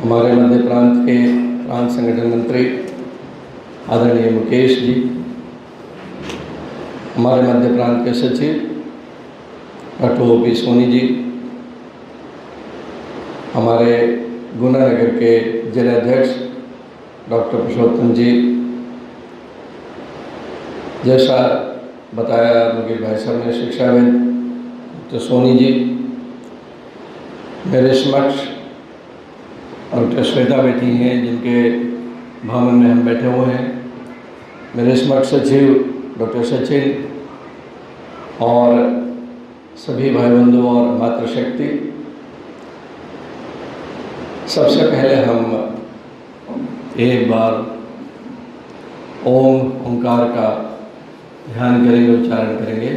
हमारे मध्य प्रांत के प्रांत संगठन मंत्री आदरणीय मुकेश जी, हमारे मध्य प्रांत के सचिव डॉक्टर ओ.पी. सोनी जी, हमारे गुना नगर के जिलाध्यक्ष डॉक्टर पुरुषोत्तम जी, जैसा बताया मुकेश भाई साहब ने, शिक्षाविद डॉक्टर सोनी जी, मेरे समक्ष डॉक्टर श्वेता बैठी हैं जिनके भवन में हम बैठे हुए हैं, मेरे समक्ष सचिव डॉक्टर सचिन और सभी भाई बंधु और मातृशक्ति। सबसे पहले हम एक बार ओंकार का ध्यान करेंगे, उच्चारण करेंगे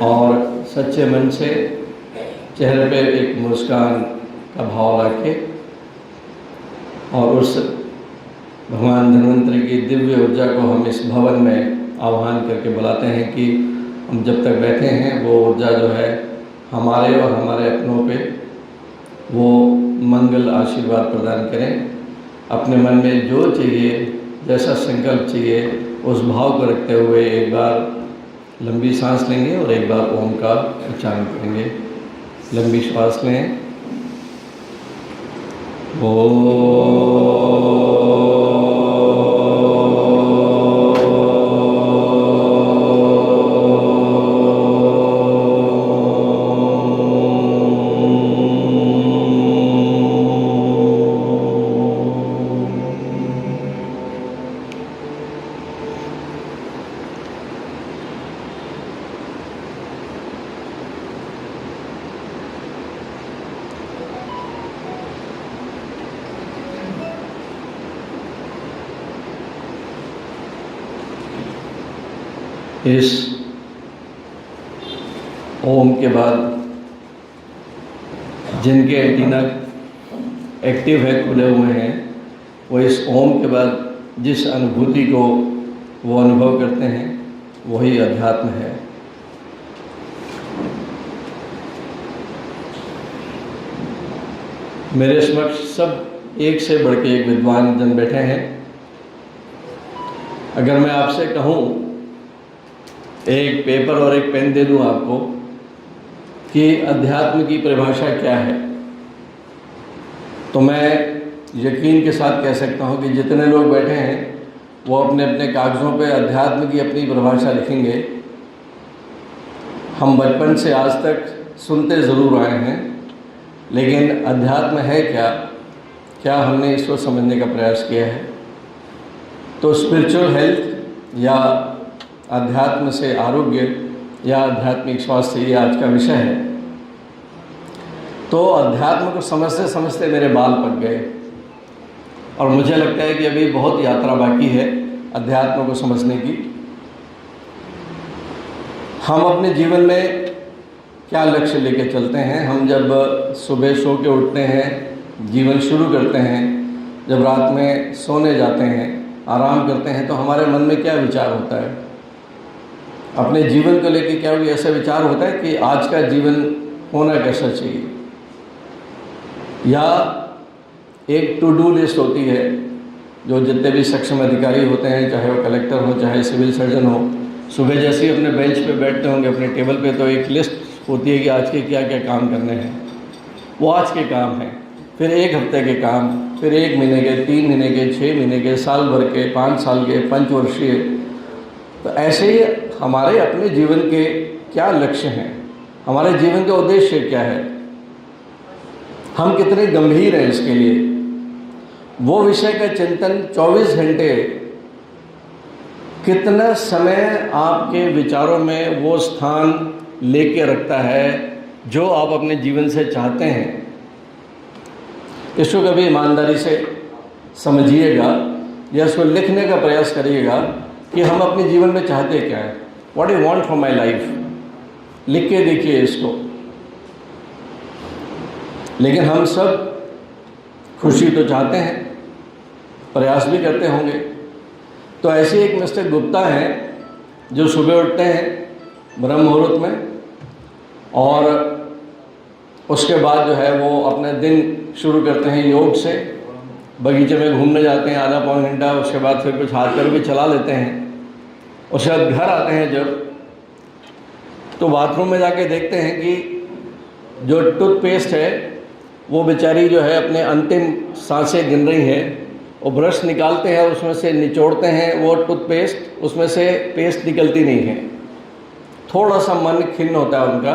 और सच्चे मन से चेहरे पे एक मुस्कान का भाव रखे और उस भगवान धन्वंतरि की दिव्य ऊर्जा को हम इस भवन में आह्वान करके बुलाते हैं कि हम जब तक बैठे हैं वो ऊर्जा जो है हमारे और हमारे अपनों पे वो मंगल आशीर्वाद प्रदान करें। अपने मन में जो चाहिए, जैसा संकल्प चाहिए, उस भाव को रखते हुए एक बार लंबी सांस लेंगे और एक बार ओम का उच्चारण करेंगे। लंबी श्वास लें। इस ओम के बाद जिनके एंटीना एक्टिव है, खुले हुए हैं, वो इस ओम के बाद जिस अनुभूति को वो अनुभव करते हैं वही अध्यात्म है। मेरे समक्ष सब एक से बढ़ के एक विद्वान जन बैठे हैं। अगर मैं आपसे कहूँ, एक पेपर और एक पेन दे दूं आपको कि अध्यात्म की परिभाषा क्या है, तो मैं यकीन के साथ कह सकता हूं कि जितने लोग बैठे हैं वो अपने अपने कागज़ों पे अध्यात्म की अपनी परिभाषा लिखेंगे। हम बचपन से आज तक सुनते ज़रूर आए हैं, लेकिन अध्यात्म है क्या हमने इसको समझने का प्रयास किया है? तो स्पिरिचुअल हेल्थ या अध्यात्म से आरोग्य या आध्यात्मिक स्वास्थ्य, ये आज का विषय है। तो अध्यात्म को समझते समझते मेरे बाल पक गए और मुझे लगता है कि अभी बहुत यात्रा बाकी है अध्यात्म को समझने की। हम अपने जीवन में क्या लक्ष्य लेके चलते हैं? हम जब सुबह सो के उठते हैं, जीवन शुरू करते हैं, जब रात में सोने जाते हैं, आराम करते हैं, तो हमारे मन में क्या विचार होता है? अपने जीवन को लेकर क्या कोई ऐसा विचार होता है कि आज का जीवन होना कैसा चाहिए? या एक टू डू लिस्ट होती है जो जितने भी सक्षम अधिकारी होते हैं, चाहे वो कलेक्टर हो, चाहे सिविल सर्जन हो, सुबह जैसे ही अपने बेंच पे बैठते होंगे अपने टेबल पे, तो एक लिस्ट होती है कि आज के क्या क्या काम करने हैं। वो आज के काम हैं, फिर एक हफ्ते के काम, फिर 1 महीने के, 3 महीने के, 6 महीने के, साल भर के, 5 साल के, पंचवर्षीय। तो ऐसे ही हमारे अपने जीवन के क्या लक्ष्य हैं, हमारे जीवन का उद्देश्य क्या है, हम कितने गंभीर हैं इसके लिए, वो विषय का चिंतन 24 घंटे, कितना समय आपके विचारों में वो स्थान लेके रखता है जो आप अपने जीवन से चाहते हैं। इसको कभी ईमानदारी से समझिएगा या इसको लिखने का प्रयास करिएगा कि हम अपने जीवन में चाहते क्या है। What you want from my life, लिख के देखिए इसको। लेकिन हम सब खुशी तो चाहते हैं, प्रयास भी करते होंगे। तो ऐसे एक मिस्टर गुप्ता हैं जो सुबह उठते हैं ब्रह्म मुहूर्त में और उसके बाद जो है वो अपने दिन शुरू करते हैं योग से, बगीचे में घूमने जाते हैं आधा पौन घंटा, उसके बाद फिर कुछ हाथ पैर भी चला लेते हैं। उसके बाद घर आते हैं जब, तो बाथरूम में जाके देखते हैं कि जो टूथपेस्ट है वो बेचारी जो है अपने अंतिम सांसें गिन रही है। वो ब्रश निकालते हैं, उसमें से निचोड़ते हैं वो टूथपेस्ट, उसमें से पेस्ट निकलती नहीं है। थोड़ा सा मन खिन्न होता है उनका,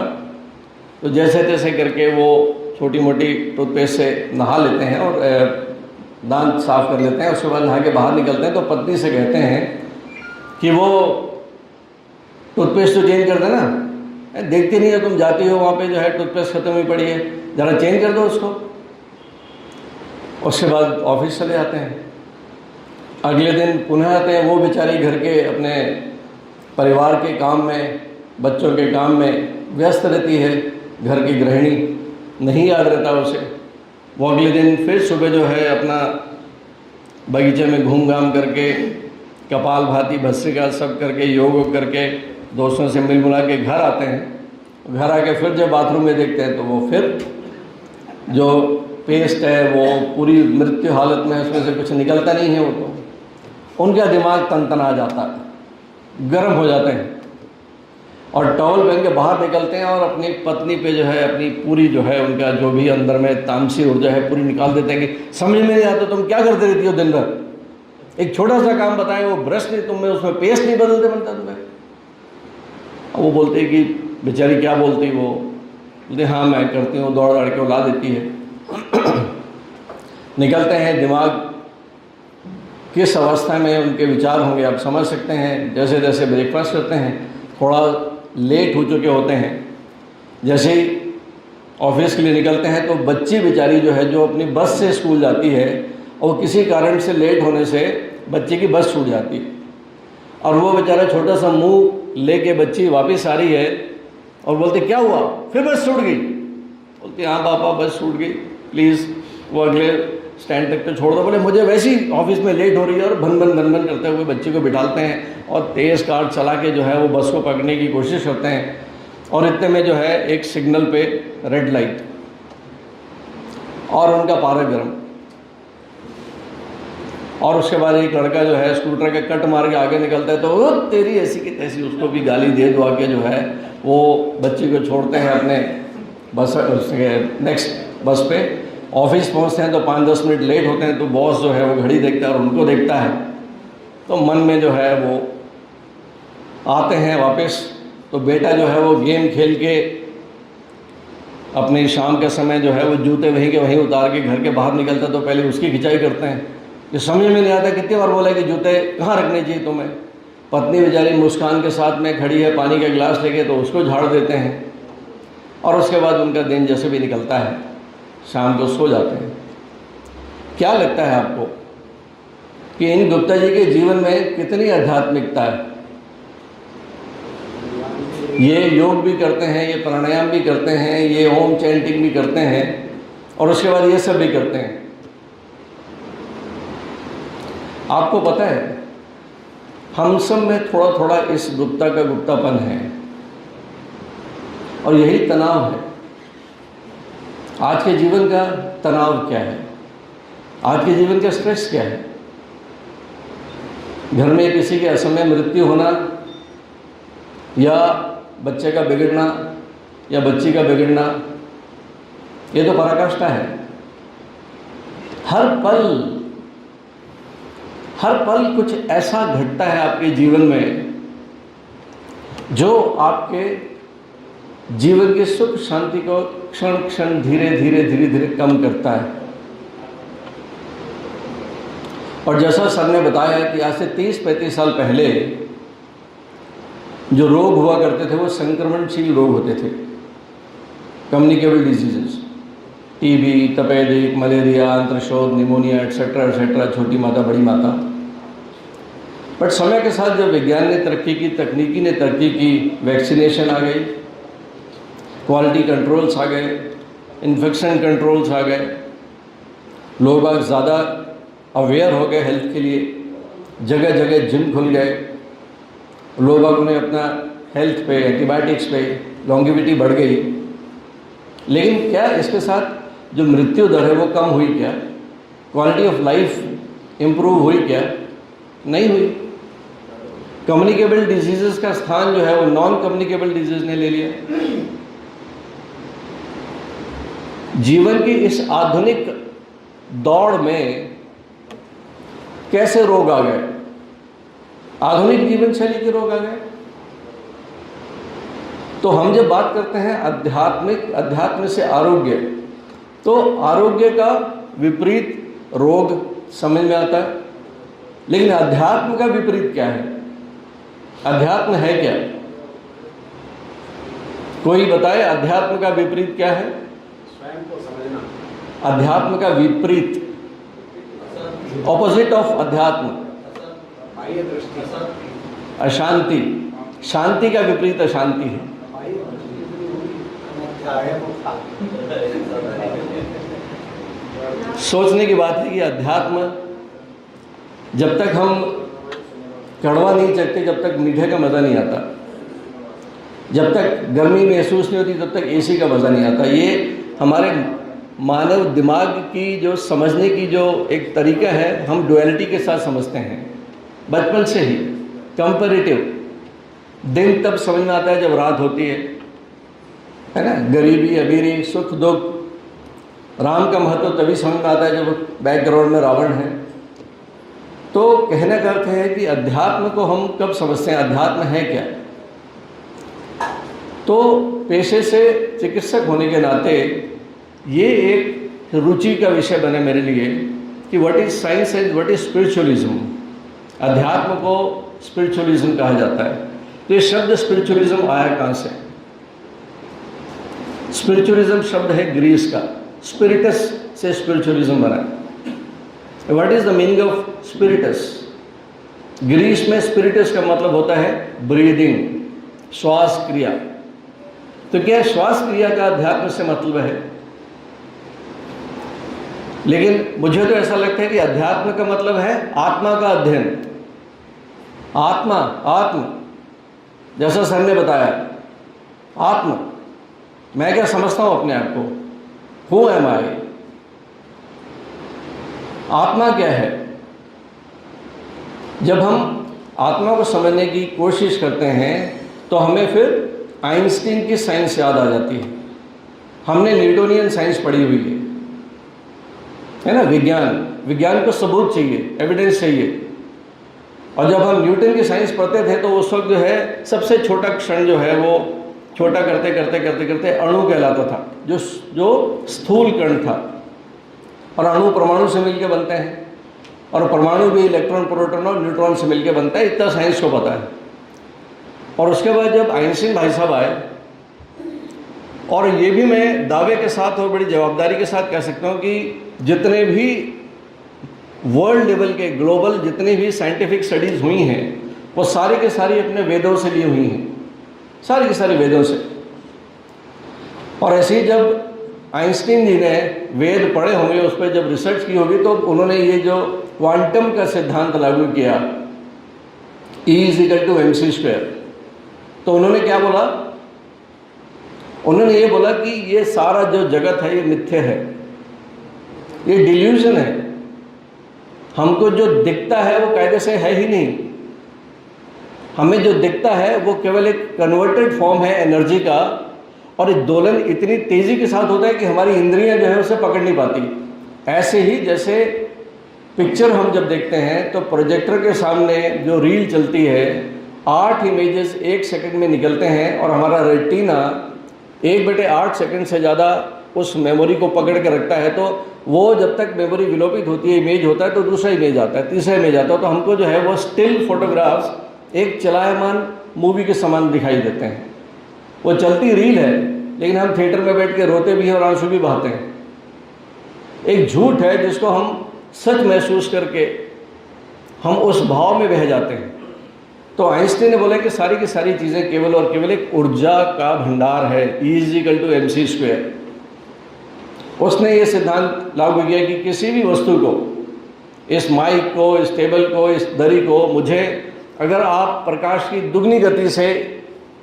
तो जैसे तैसे करके वो छोटी मोटी टूथपेस्ट से नहा लेते हैं और दांत साफ कर लेते हैं। उसके बाद नहा के बाहर निकलते हैं तो पत्नी से कहते हैं कि वो टूथपेस्ट तो चेंज कर देना, देखती नहीं है तुम, जाती हो वहाँ पे जो है टूथपेस्ट ख़त्म हुई पड़ी है, ज़रा चेंज कर दो उसको। उसके बाद ऑफिस चले जाते हैं। अगले दिन पुनः आते हैं, वो बेचारी घर के अपने परिवार के काम में, बच्चों के काम में व्यस्त रहती है, घर की गृहिणी, नहीं याद रहता उसे। वो अगले दिन फिर सुबह जो है अपना बगीचे में घूम घाम करके कपाल भाती भस्त्रिका सब करके योग करके दोस्तों से मिल मिला के घर आते हैं। घर आके फिर जब बाथरूम में देखते हैं तो वो फिर जो पेस्ट है वो पूरी मृत्यु हालत में, उसमें से कुछ निकलता नहीं है। वो तो उनका दिमाग तनतना जाता है, गर्म हो जाते हैं और टॉवल पहन के बाहर निकलते हैं और अपनी पत्नी पे जो है अपनी पूरी जो है उनका जो भी अंदर में तामसी ऊर्जा है पूरी निकाल देते हैं कि समझ में नहीं आता तुम क्या करते रहती हो दिन भर। एक छोटा सा काम बताएं, वो ब्रश नहीं, तुम्हें उसमें पेस्ट नहीं बदलते बनता तुम्हें। वो बोलते हैं कि बेचारी क्या बोलती, वो बोलते हाँ मैं करती हूँ, दौड़ दौड़ के उला देती है। निकलते हैं, दिमाग किस अवस्था में उनके विचार होंगे आप समझ सकते हैं। जैसे जैसे ब्रेकफास्ट करते हैं, थोड़ा लेट हो चुके होते हैं, जैसे ही ऑफिस के लिए निकलते हैं तो बच्ची बेचारी जो है जो अपनी बस से स्कूल जाती है और किसी कारण से लेट होने से बच्चे की बस छूट जाती है और वो बेचारा छोटा सा मुंह लेके बच्ची वापस आ रही है और बोलते क्या हुआ, फिर बस छूट गई। बोलती हाँ पापा बस छूट गई, प्लीज़ वो अगले स्टैंड तक तो छोड़ दो। बोले मुझे वैसे ही ऑफिस में लेट हो रही है और भन भन करते हुए बच्चे को बिठाते हैं और तेज़ कार चला के जो है वो बस को पकड़ने की कोशिश करते हैं। और इतने में जो है एक सिग्नल पे रेड लाइट और उनका पारा गर्म, और उसके बाद एक लड़का जो है स्कूटर के कट मार के आगे निकलता है तो वो तेरी ऐसी की तैसी उसको भी गाली दे दो आके जो है वो बच्ची को छोड़ते हैं अपने बस नेक्स्ट बस पे। ऑफिस पहुंचते हैं तो 5-10 मिनट लेट होते हैं तो बॉस जो है वो घड़ी देखता है और उनको देखता है, तो मन में जो है वो आते हैं वापस। तो बेटा जो है वो गेम खेल के अपनी शाम के समय जो है वो जूते वहीं के वहीं उतार के घर के बाहर निकलता तो पहले उसकी खिंचाई करते हैं। ये समझ में नहीं आता कितनी बार बोला कि जूते कहाँ रखने चाहिए तुम्हें। पत्नी बेचारी मुस्कान के साथ में खड़ी है पानी का गिलास लेके तो उसको झाड़ देते हैं और उसके बाद उनका दिन जैसे भी निकलता है शाम को सो जाते हैं। क्या लगता है आपको कि इन गुप्ता जी के जीवन में कितनी आध्यात्मिकता है? ये योग भी करते हैं, ये प्राणायाम भी करते हैं, ये ओम चैंटिंग भी करते हैं और उसके बाद ये सब भी करते हैं। आपको पता है हम सब में थोड़ा थोड़ा इस गुप्ता का गुप्तापन है और यही तनाव है। आज के जीवन का तनाव क्या है? आज के जीवन का स्ट्रेस क्या है? घर में किसी के असमय मृत्यु होना या बच्चे का बिगड़ना या बच्ची का बिगड़ना, ये तो पराकाष्ठा है। हर पल कुछ ऐसा घटता है आपके जीवन में जो आपके जीवन की सुख शांति को क्षण क्षण धीरे धीरे कम करता है। और जैसा सर ने बताया कि आज से 30-35 साल पहले जो रोग हुआ करते थे वो संक्रमणशील रोग होते थे, कम्युनिकेबल डिजीजेस, टीबी, तपेदिक, मलेरिया, अंत्रशोथ, निमोनिया एटसेट्रा, छोटी माता बड़ी माता। बट समय के साथ जब विज्ञान ने तरक्की की, तकनीकी ने तरक्की की, वैक्सीनेशन आ गई, क्वालिटी कंट्रोल्स आ गए, इन्फेक्शन कंट्रोल्स आ गए, लोग आज ज़्यादा अवेयर हो गए हेल्थ के लिए, जगह जगह जिम खुल गए, लोग ने अपना हेल्थ पे, एंटीबायोटिक्स पे लॉन्गेविटी बढ़ गई। लेकिन क्या इसके साथ जो मृत्यु दर है वो कम हुई क्या? क्वालिटी ऑफ लाइफ इम्प्रूव हुई क्या? नहीं हुई। कम्युनिकेबल डिजीजेस का स्थान जो है वो नॉन कम्युनिकेबल डिजीज ने ले लिया। जीवन की इस आधुनिक दौड़ में कैसे रोग आ गए? आधुनिक जीवन शैली के रोग आ गए। तो हम जब बात करते हैं अध्यात्म से आरोग्य, तो आरोग्य का विपरीत रोग समझ में आता है। लेकिन अध्यात्म का विपरीत क्या है? अध्यात्म है क्या? कोई बताए अध्यात्म का विपरीत क्या है? स्वयं को समझना। अध्यात्म का विपरीत, ऑपोजिट ऑफ अध्यात्म, बाह्य दृष्टि, अशांति। शांति का विपरीत अशांति है। सोचने की बात है कि अध्यात्म, जब तक हम कड़वा नहीं चखते, जब तक मीठे का मज़ा नहीं आता, जब तक गर्मी महसूस नहीं होती, तब तक एसी का मज़ा नहीं आता। ये हमारे मानव दिमाग की जो समझने की जो एक तरीका है, हम डुअलिटी के साथ समझते हैं बचपन से ही। कंपैरेटिव दिन तब समझ में आता है जब रात होती है ना? गरीबी अमीरी, सुख दुख, राम का महत्व तभी समझ में आता है जब बैकग्राउंड में रावण है। तो कहने का अर्थ है कि अध्यात्म को हम कब समझते हैं? अध्यात्म है क्या? तो पेशे से चिकित्सक होने के नाते ये एक रुचि का विषय बने मेरे लिए कि what is science and what is spiritualism. अध्यात्म को स्पिरिचुअलिज्म कहा जाता है। तो ये शब्द स्पिरिचुअलिज्म आया कहाँ से? स्पिरिचुअलिज्म शब्द है ग्रीस का, स्पिरिटस से स्पिरिचुअलिज्म बना। What is the meaning of spiritus? Greece में स्पिरिटस का मतलब होता है ब्रीदिंग, श्वास क्रिया। तो क्या श्वास क्रिया का अध्यात्म से मतलब है? लेकिन मुझे तो ऐसा लगता है कि अध्यात्म का मतलब है आत्मा का अध्ययन। आत्म जैसा सर ने बताया, आत्म, मैं क्या समझता हूं अपने आप को? हु एम आई? आत्मा क्या है? जब हम आत्मा को समझने की कोशिश करते हैं तो हमें फिर आइंस्टीन की साइंस याद आ जाती है। हमने न्यूटोनियन साइंस पढ़ी हुई है ना? विज्ञान को सबूत चाहिए, एविडेंस चाहिए। और जब हम न्यूटन की साइंस पढ़ते थे तो उस वक्त जो है सबसे छोटा क्षण जो है वो छोटा करते करते करते करते अणु कहलाता था, जो स्थूल कण था। और अणु परमाणु से मिलकर बनते हैं, और परमाणु भी इलेक्ट्रॉन, प्रोटॉन और न्यूट्रॉन से मिलकर बनता है। इतना साइंस को पता है। और उसके बाद जब आइंस्टीन भाई साहब आए, और ये भी मैं दावे के साथ और बड़ी जवाबदारी के साथ कह सकता हूँ कि जितने भी वर्ल्ड लेवल के ग्लोबल जितनी भी साइंटिफिक स्टडीज़ हुई हैं वो सारी के सारी अपने वेदों से ली हुई हैं, सारी की सारी वेदों से। और ऐसे ही जब आइंस्टीन जी ने वेद पढ़े होंगे, उस पर जब रिसर्च की होगी, तो उन्होंने ये जो क्वांटम का सिद्धांत लागू किया, E=mc², तो उन्होंने क्या बोला? उन्होंने ये बोला कि ये सारा जो जगत है ये मिथ्या है, ये डिल्यूजन है। हमको जो दिखता है वो कायदे से है ही नहीं। हमें जो दिखता है वो केवल एक कन्वर्टेड फॉर्म है एनर्जी का, और एक दोलन इतनी तेज़ी के साथ होता है कि हमारी इंद्रियां जो है उसे पकड़ नहीं पाती। ऐसे ही जैसे पिक्चर हम जब देखते हैं तो प्रोजेक्टर के सामने जो रील चलती है, 8 इमेजेस 1 सेकंड में निकलते हैं, और हमारा रेटिना 1/8 सेकंड से ज़्यादा उस मेमोरी को पकड़ के रखता है। तो वो जब तक मेमोरी विलोपित होती है, इमेज होता है, तो दूसरा इमेज आता है, तीसरा इमेज आता है। तो हमको जो है वो स्टिल फोटोग्राफ्स एक चलायमान मूवी के समान दिखाई देते हैं। वो चलती रील है, लेकिन हम थिएटर में बैठ के रोते भी हैं और आंसू भी बहाते हैं। एक झूठ है जिसको हम सच महसूस करके हम उस भाव में बह जाते हैं। तो आइंस्टीन ने बोला कि सारी की सारी चीज़ें केवल और केवल एक ऊर्जा का भंडार है, E=mc²। उसने ये सिद्धांत लागू किया कि किसी भी वस्तु को, इस माइक को, इस टेबल को, इस दरी को, मुझे अगर आप प्रकाश की दुगनी गति से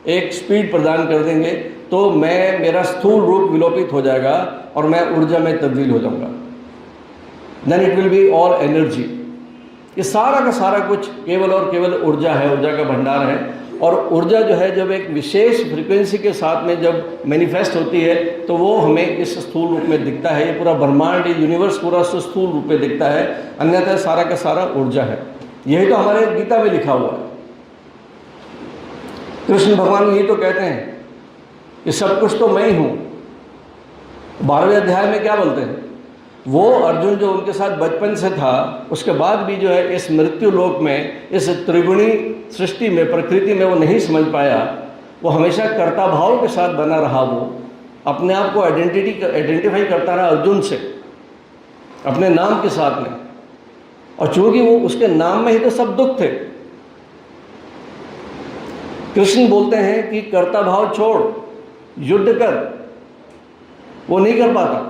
एक स्पीड प्रदान कर देंगे तो मेरा स्थूल रूप विलोपित हो जाएगा और मैं ऊर्जा में तब्दील हो जाऊंगा। Then it will be all energy. ये सारा का सारा कुछ केवल और केवल ऊर्जा है, ऊर्जा का भंडार है। और ऊर्जा जो है जब एक विशेष फ्रीक्वेंसी के साथ में जब मैनिफेस्ट होती है तो वो हमें इस स्थूल रूप में दिखता है। ये पूरा ब्रह्मांड, ये यूनिवर्स पूरा स्थूल रूप में दिखता है, अन्यथा सारा का सारा ऊर्जा है। यही तो हमारे गीता में लिखा हुआ है। कृष्ण भगवान यही तो कहते हैं कि सब कुछ तो मैं ही हूँ। 12वें अध्याय में क्या बोलते हैं? वो अर्जुन जो उनके साथ बचपन से था, उसके बाद भी जो है इस मृत्यु लोक में, इस त्रिगुणी सृष्टि में, प्रकृति में वो नहीं समझ पाया। वो हमेशा कर्ता भाव के साथ बना रहा। वो अपने आप को आइडेंटिफाई करता रहा अर्जुन से, अपने नाम के साथ में। और चूंकि वो उसके नाम में ही तो सब दुख थे। कृष्ण बोलते हैं कि कर्ता भाव छोड़, युद्ध कर। वो नहीं कर पाता।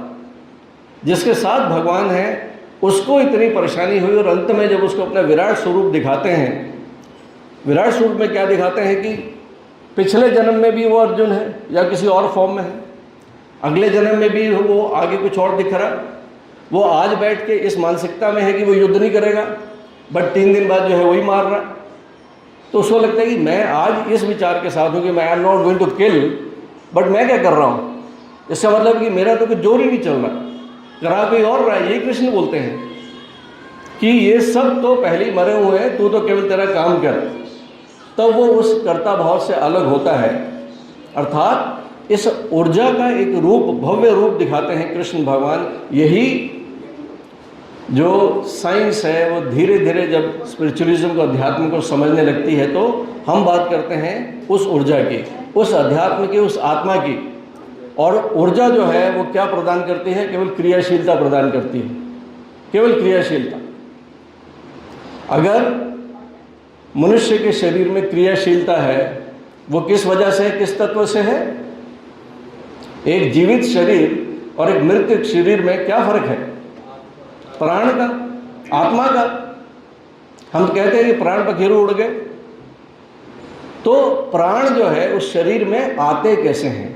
जिसके साथ भगवान है उसको इतनी परेशानी हुई, और अंत में जब उसको अपना विराट स्वरूप दिखाते हैं, विराट स्वरूप में क्या दिखाते हैं कि पिछले जन्म में भी वो अर्जुन है या किसी और फॉर्म में है, अगले जन्म में भी वो आगे कुछ और दिख रहा। वो आज बैठ के इस मानसिकता में है कि वो युद्ध नहीं करेगा, बट 3 दिन बाद जो है वही मार रहा। तो उसको लगता है कि मैं आज इस विचार के साथ हूँ कि मैं I am not going to kill, but मैं क्या कर रहा हूँ? इसका मतलब कि मेरा तो कुछ जोर ही नहीं चल रहा, करा कोई और रहा है। यही कृष्ण बोलते हैं कि ये सब तो पहले ही मरे हुए हैं, तू तो केवल तेरा काम कर। तब वो उस कर्ता भाव से अलग होता है। अर्थात इस ऊर्जा का एक रूप, भव्य रूप दिखाते हैं कृष्ण भगवान। यही जो साइंस है वो धीरे धीरे जब स्पिरिचुअलिज्म को, अध्यात्म को समझने लगती है, तो हम बात करते हैं उस ऊर्जा की, उस अध्यात्म की, उस आत्मा की। और ऊर्जा जो है वो क्या प्रदान करती है? केवल क्रियाशीलता प्रदान करती है, केवल क्रियाशीलता। अगर मनुष्य के शरीर में क्रियाशीलता है, वो किस वजह से, किस तत्व से है? एक जीवित शरीर और एक मृत शरीर में क्या फर्क है? प्राण का, आत्मा का। हम कहते हैं कि प्राण पखेरु उड़ गए, तो प्राण जो है उस शरीर में आते कैसे हैं?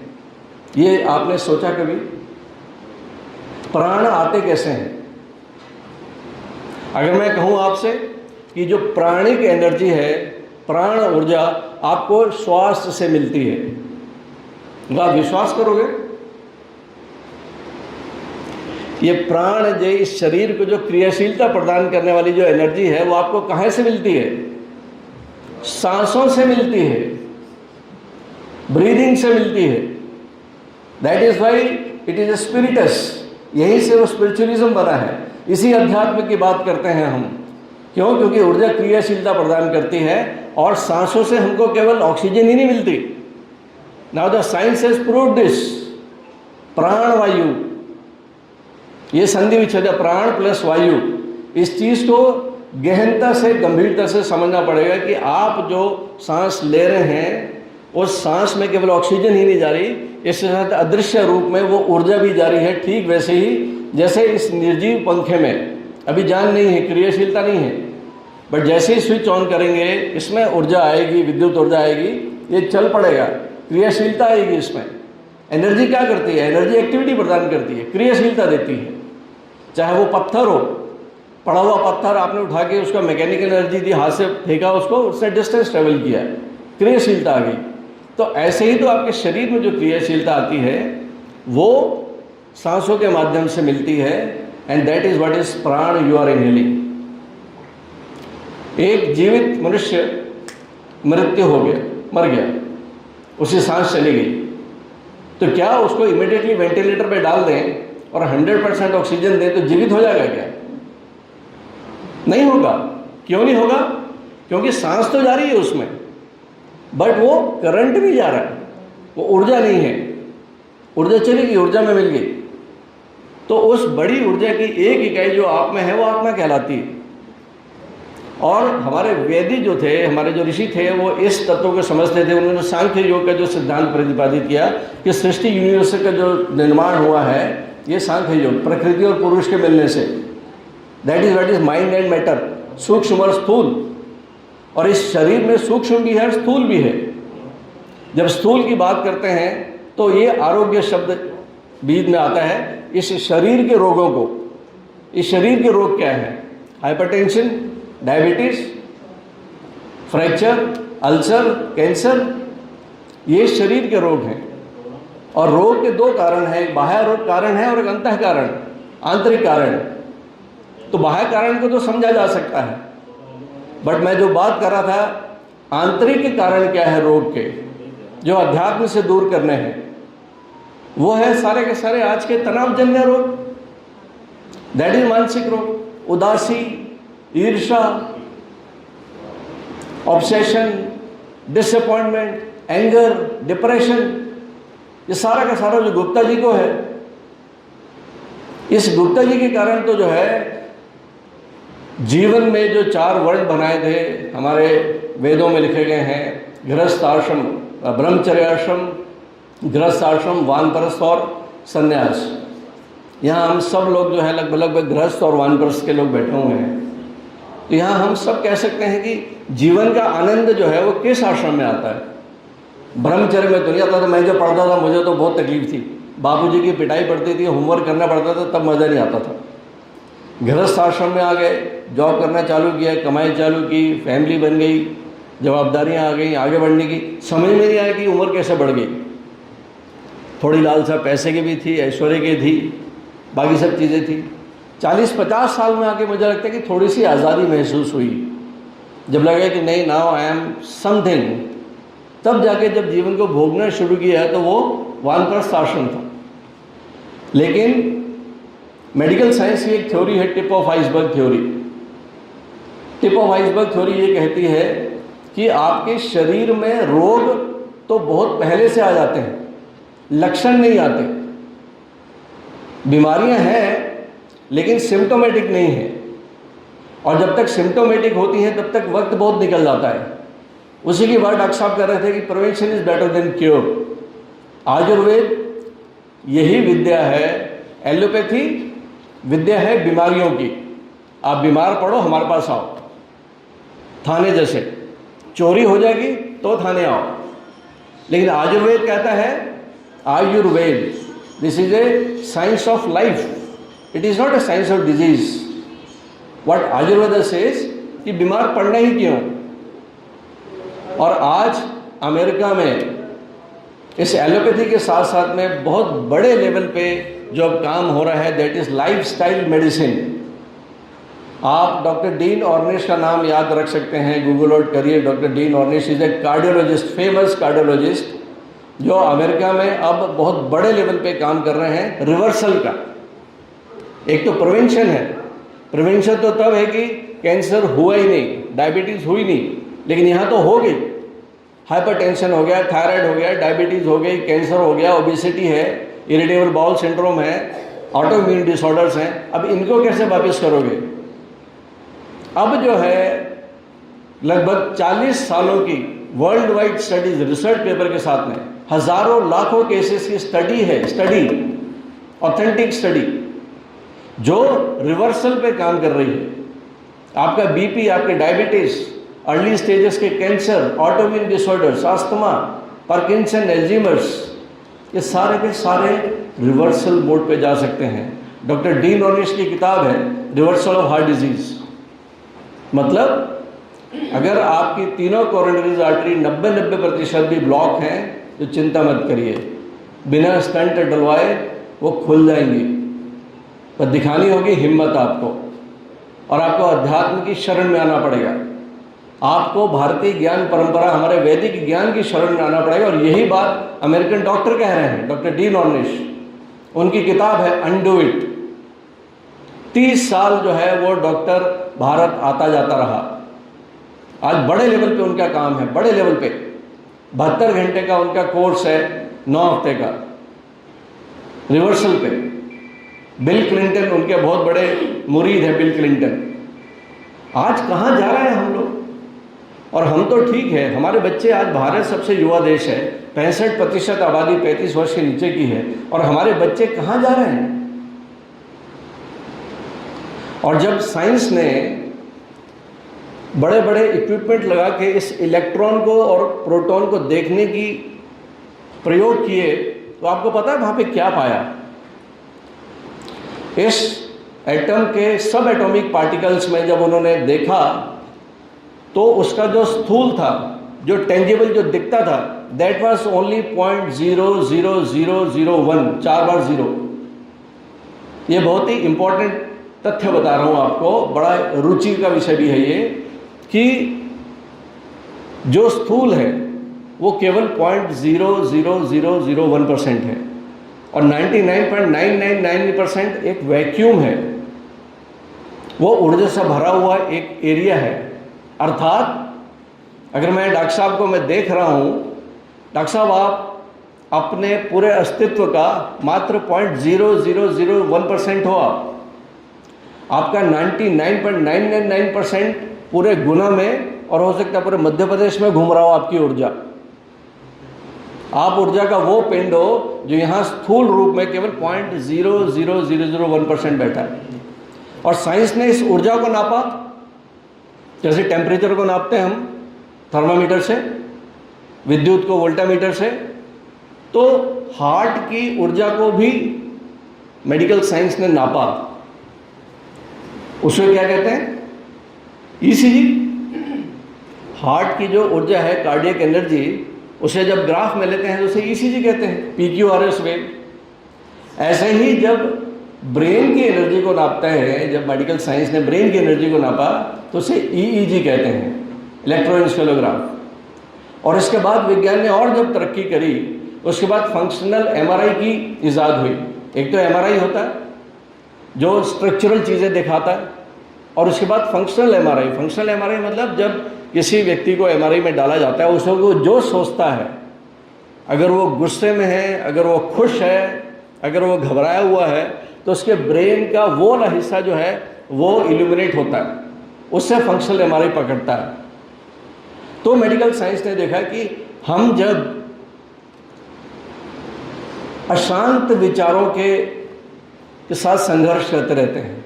ये आपने सोचा कभी? प्राण आते कैसे हैं? अगर मैं कहूं आपसे कि जो प्राणिक एनर्जी है, प्राण ऊर्जा आपको श्वास से मिलती है, तो आप विश्वास करोगे? ये प्राण जो इस शरीर को जो क्रियाशीलता प्रदान करने वाली जो एनर्जी है, वो आपको कहाँ से मिलती है? सांसों से मिलती है, ब्रीदिंग से मिलती है। That is why it is a spiritus. यहीं से वो स्पिरिचुअलिज्म बना है। इसी अध्यात्म की बात करते हैं हम। क्यों? क्योंकि ऊर्जा क्रियाशीलता प्रदान करती है, और सांसों से हमको केवल ऑक्सीजन ही नहीं मिलती। Now the science has proved this. प्राण वायु, ये संधि विच्छेद, प्राण प्लस वायु, इस चीज को गहनता से, गंभीरता से समझना पड़ेगा कि आप जो सांस ले रहे हैं, उस सांस में केवल ऑक्सीजन ही नहीं जा रही, इसके साथ अदृश्य रूप में वो ऊर्जा भी जा रही है। ठीक वैसे ही जैसे इस निर्जीव पंखे में अभी जान नहीं है, क्रियाशीलता नहीं है, बट जैसे ही स्विच ऑन करेंगे इसमें ऊर्जा आएगी, विद्युत ऊर्जा आएगी, ये चल पड़ेगा, क्रियाशीलता आएगी इसमें। एनर्जी क्या करती है? एनर्जी एक्टिविटी प्रदान करती है, क्रियाशीलता देती है। चाहे वो पत्थर हो, पड़ा हुआ पत्थर आपने उठा के उसका मैकेनिकल एनर्जी दी, हाथ से फेंका उसको, उसने डिस्टेंस ट्रेवल किया, क्रियाशीलता आ गई। तो ऐसे ही तो आपके शरीर में जो क्रियाशीलता आती है वो सांसों के माध्यम से मिलती है, and that is what is प्राण यू आर इनहेलिंग। एक जीवित मनुष्य मृत्यु हो गया, मर गया, उसकी सांस चली गई, तो क्या उसको इमीडिएटली वेंटिलेटर पे डाल दें और 100% ऑक्सीजन दें तो जीवित हो जाएगा क्या? नहीं होगा। क्यों नहीं होगा? क्योंकि सांस तो जा रही है उसमें, बट वो करंट नहीं जा रहा है, वो ऊर्जा नहीं है। ऊर्जा चली गई, ऊर्जा में मिल गई। तो उस बड़ी ऊर्जा की एक इकाई जो आप में है वो आत्मा कहलाती है। और हमारे वेदी जो थे, हमारे जो ऋषि थे, वो इस तत्व को समझते थे। उन्होंने सांख्य योग का जो सिद्धांत प्रतिपादित किया कि सृष्टि यूनिवर्स का जो निर्माण हुआ है, ये सांख्य योग, प्रकृति और पुरुष के मिलने से। That is what is mind and matter, सूक्ष्म और स्थूल। और इस शरीर में सूक्ष्म भी है, स्थूल भी है। जब स्थूल की बात करते हैं तो ये आरोग्य शब्द बीच में आता है। इस शरीर के रोगों को, इस शरीर के रोग क्या है? Hypertension, diabetes, fracture, ulcer, cancer, ये शरीर के रोग हैं। और रोग के दो कारण हैं, एक बाह्य रोग कारण है और एक अंतः कारण, आंतरिक कारण। तो बाह्य कारण को तो समझा जा सकता है, बट मैं जो बात कर रहा था, आंतरिक कारण क्या है रोग के, जो अध्यात्म से दूर करने हैं, वो है सारे के सारे आज के तनावजन्य रोग। दैट इज मानसिक रोग, उदासी, ईर्ष्या, ऑब्सेशन, डिसअपॉइंटमेंट, एंगर, डिप्रेशन, ये सारा का सारा जो गुप्ता जी को है, इस गुप्ता जी के कारण तो जो है जीवन में जो 4 वर्ण बनाए थे हमारे वेदों में लिखे गए हैं, गृहस्थ आश्रम, ब्रह्मचर्याश्रम, गृहस्थ आश्रम, वानप्रस्थ और संन्यास। यहाँ हम सब लोग जो है लगभग गृहस्थ और वानप्रस्थ के लोग बैठे हुए हैं। तो यहाँ हम सब कह सकते हैं कि जीवन का आनंद जो है वो किस आश्रम में आता है? ब्रह्मचर्य में तो नहीं आता था। मैं जब पढ़ता था मुझे तो बहुत तकलीफ थी, बापूजी की पिटाई पड़ती थी, होमवर्क करना पड़ता था, तब मज़ा नहीं आता था। गृहस्थ आश्रम में आ गए, जॉब करना चालू किया, कमाई चालू की, फैमिली बन गई, जवाबदारियाँ आ गई, आगे बढ़ने की समझ में नहीं आया कि उम्र कैसे बढ़ गई। थोड़ी लालसा पैसे की भी थी, ऐश्वर्य की थी, बाकी सब चीज़ें थी। 40-50 साल में आके मुझे लगता है कि थोड़ी सी आज़ादी महसूस हुई, जब लगा कि नहीं, नाउ आई एम समथिंग। तब जाके जब जीवन को भोगना शुरू किया तो वो वानप्रस्थ आश्रम था। लेकिन मेडिकल साइंस की एक थ्योरी है, tip of iceberg theory. Tip of iceberg theory ये कहती है कि आपके शरीर में रोग तो बहुत पहले से आ जाते हैं, लक्षण नहीं आते। बीमारियां हैं लेकिन सिम्टोमेटिक नहीं है, और जब तक सिम्टोमेटिक होती हैं तब तक वक्त बहुत निकल जाता है। उसी की बात डॉक्टर साहब कर रहे थे कि prevention is better than cure. Ayurveda यही विद्या है, एलोपैथी विद्या है बीमारियों की। आप बीमार पड़ो हमारे पास आओ, थाने जैसे चोरी हो जाएगी तो थाने आओ। लेकिन आयुर्वेद कहता है, Ayurveda this is a science of life, it is not a science of disease. What Ayurveda says कि बीमार पड़ना ही क्यों। और आज अमेरिका में इस एलोपैथी के साथ साथ में बहुत बड़े लेवल पे जो अब काम हो रहा है, दैट इज लाइफस्टाइल मेडिसिन। आप डॉक्टर डीन ऑर्निश का नाम याद रख सकते हैं, गूगल आउट करिए। Doctor Dean Ornish is a cardiologist, famous cardiologist, जो अमेरिका में अब बहुत बड़े लेवल पे काम कर रहे हैं रिवर्सल का। एक तो प्रिवेंशन है, प्रिवेंशन तो तब है कि कैंसर हुआ ही नहीं, डायबिटीज़ हुई नहीं, लेकिन यहाँ तो हो गई। हाइपरटेंशन हो गया, थायराइड हो गया, डायबिटीज़ हो गई, कैंसर हो गया, ओबेसिटी है, इरिटेबल बाउल सिंड्रोम है, ऑटोइम्यून डिसऑर्डर्स हैं। अब इनको कैसे वापस करोगे? अब जो है लगभग 40 सालों की world wide studies, research paper के साथ में हज़ारों लाखों केसेस की स्टडी है, स्टडी, ऑथेंटिक स्टडी, जो रिवर्सल पे काम कर रही है। आपका बीपी, आपके डायबिटीज़, अर्ली स्टेजेस के cancer, autoimmune disorders, asthma, Parkinson, Alzheimer's, ये सारे के सारे रिवर्सल मोड पे जा सकते हैं। डॉक्टर डीन ऑर्निश की किताब है रिवर्सल ऑफ हार्ट डिजीज़। मतलब अगर आपकी तीनों कोरोनरीज आर्टरी 90% भी ब्लॉक हैं तो चिंता मत करिए, बिना स्टंट डलवाए वो खुल जाएंगी। पर दिखानी होगी हिम्मत आपको, और आपको अध्यात्म की शरण में आना पड़ेगा। आपको भारतीय ज्ञान परंपरा, हमारे वैदिक ज्ञान की शरण में आना पड़ेगा। और यही बात अमेरिकन डॉक्टर कह रहे हैं, डॉक्टर डीन ऑर्निश। उनकी किताब है अनडू इट। 30 साल जो है वो डॉक्टर भारत आता जाता रहा। आज बड़े लेवल पे उनका काम है, बड़े लेवल पे 72 घंटे का उनका कोर्स है, 9 हफ्ते का, रिवर्सल पे। बिल क्लिंटन उनके बहुत बड़े मुरीद हैं, बिल क्लिंटन। आज कहाँ जा रहे हैं हम लोग? और हम तो ठीक है, हमारे बच्चे, आज भारत सबसे युवा देश है, 65% आबादी 35 वर्ष के नीचे की है, और हमारे बच्चे कहाँ जा रहे हैं? और जब साइंस ने बड़े बड़े इक्विपमेंट लगा के इस इलेक्ट्रॉन को और प्रोटॉन को देखने की प्रयोग किए, तो आपको पता है वहाँ पे क्या पाया? इस एटम के सब एटॉमिक पार्टिकल्स में जब उन्होंने देखा तो उसका जो स्थूल था, जो टेंजिबल, जो दिखता था, दैट वाज ओनली 0.00001, 4 बार 0। ये बहुत ही इंपॉर्टेंट तथ्य बता रहा हूँ आपको, बड़ा रुचि का विषय भी है ये, कि जो स्थूल है वो केवल 0.00001% है और 99.999% एक वैक्यूम है, वो ऊर्जा से भरा हुआ एक एरिया है। अर्थात अगर मैं डॉक्टर साहब को मैं देख रहा हूँ, डॉक्टर साहब आप अपने पूरे अस्तित्व का मात्र 0.0001% हो, आपका 99.999% पूरे गुना में, और हो सकता है पूरे मध्य प्रदेश में घूम रहा हो आपकी ऊर्जा। आप ऊर्जा का वो पिंड हो जो यहाँ स्थूल रूप में केवल 0.00001% बैठा है। और साइंस ने इस ऊर्जा को नापा, जैसे टेम्परेचर को नापते हैं हम थर्मामीटर से, विद्युत को वोल्टामीटर से, तो हार्ट की ऊर्जा को भी मेडिकल साइंस ने नापा। उसे क्या कहते हैं? ईसीजी। हार्ट की जो ऊर्जा है, कार्डियक एनर्जी, उसे जब ग्राफ में लेते हैं तो उसे ईसीजी कहते हैं, PQRS वेव। ऐसे ही जब ब्रेन की एनर्जी को नापते हैं, जब मेडिकल साइंस ने ब्रेन की एनर्जी को नापा तो उसे EEG कहते हैं, इलेक्ट्रोएन्सेफेलोग्राफ। और इसके बाद विज्ञान ने और जब तरक्की करी, उसके बाद फंक्शनल MRI की इजाद हुई। एक तो MRI होता है जो स्ट्रक्चरल चीज़ें दिखाता है, और उसके बाद फंक्शनल MRI मतलब जब किसी व्यक्ति को MRI में डाला जाता है, उसको वो जो सोचता है, अगर वो गुस्से में है, अगर वो खुश है, अगर वो घबराया हुआ है, तो उसके ब्रेन का वो वाला हिस्सा जो है वो इल्यूमिनेट होता है, उससे फंक्शनल MRI पकड़ता है। तो मेडिकल साइंस ने देखा कि हम जब अशांत विचारों के साथ संघर्ष करते रहते हैं,